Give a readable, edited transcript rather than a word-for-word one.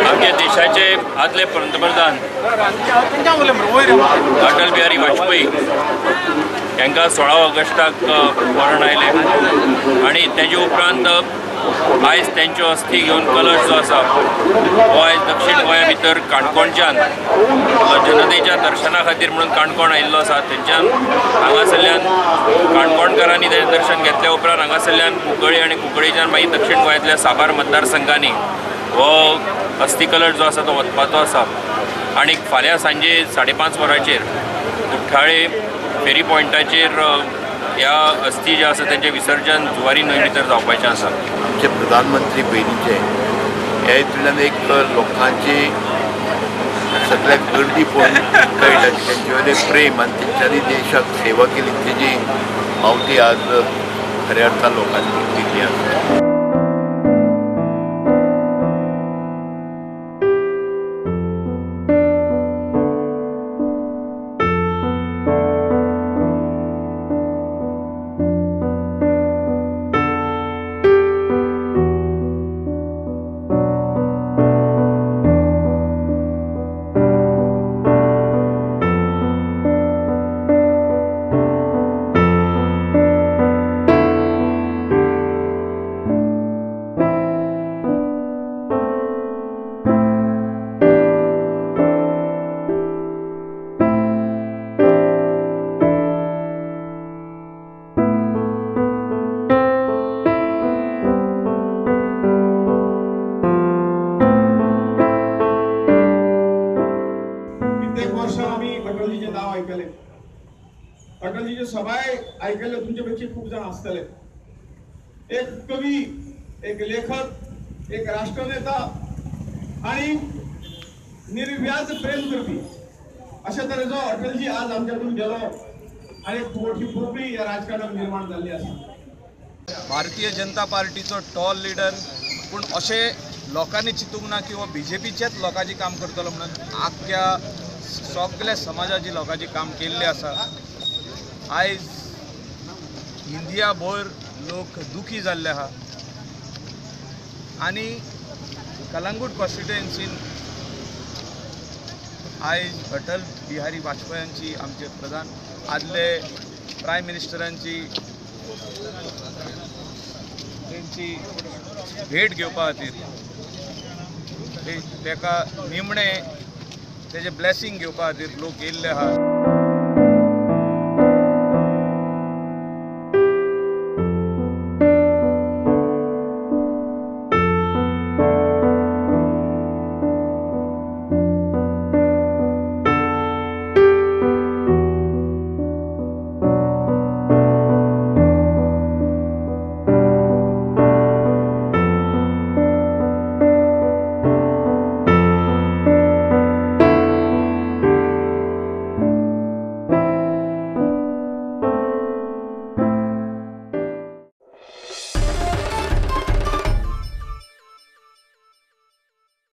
आमच्या देशाचे आदले पंतप्रधान अटल बिहारी वाजपेयी यांका 16 ऑगस्टाक मरण आयले आणि तेजे उपरांत आयज त्यांच्यो अस्थी घेवन कलश जो आसा हो आयज दक्षिण गोंया भितर काणकोणच्यान जनतेच्या दर्शना खातीर म्हणून काणकोण आयिल्लो आसा। तेंच्यान हांगासरल्यान काणकोणकारांनी तेजें दर्शन घेतल्या उपरांत हांगासरल्यान कुंकळ्ळी आनी कुंकळ्ळीच्यान मागीर दक्षिण गोंयांतल्या साबार मतदारसंघांनी हो अस्थी कलश जो आसा तो वचपाचो आसा आणि फाल्यां सांजे 5:30 वरांचेर कुठ्ठाळे फेरी पॉयंटाचेर ह्या अस्थी जे आसा तेंचें विसर्जन जुवारी न्हंय भितर जावपाचें आसा। आमचे प्रधानमंत्री पयलींचे ह्या हितूंतल्यान एक लोकांची सगळ्याक गर्दी पळोवन कळटा की तेंचे वयलें प्रेम आनी तेंच्यांनी देशाक सेवा केली तेजी पावती आज खऱ्या अर्थान लोकांनी दिल्ली आसा। अटलजीचे नाव ऐकले, अटलजीचे सभाय ऐकले तुमच्यापैकी खूप जण असतले। एक कवी, एक लेखक, एक राष्ट्रनेता आणि निर्व्याज प्रेम करपी अशा तरेचो अटलजी आज आमच्यातून गेलो आणि एक मोठी पोकळी या राजकारणात निर्माण झाली असा। भारतीय जनता पार्टीचो टॉल लीडर पूण अशे लोकांनी चिंतूंक ना की हो बीजेपीचेच लोकांची काम करतलो म्हणून आख्या सगळ्या समाजाची लोकांची काम केल्ले आसा। आयज इंडिया भर लोक दुखी जाल्ले आहा आनी कलंगूट कॉन्स्टिट्युएन्सीन आयज अटल बिहारी वाजपेयींची आमचे प्रधान आदले प्रायम मिनिस्टरांची तेंची भेट घेवपा खातीर तेका निमणे तेजे ब्लेसिंग घेवपा खातीर लोक येयल्ले आहा।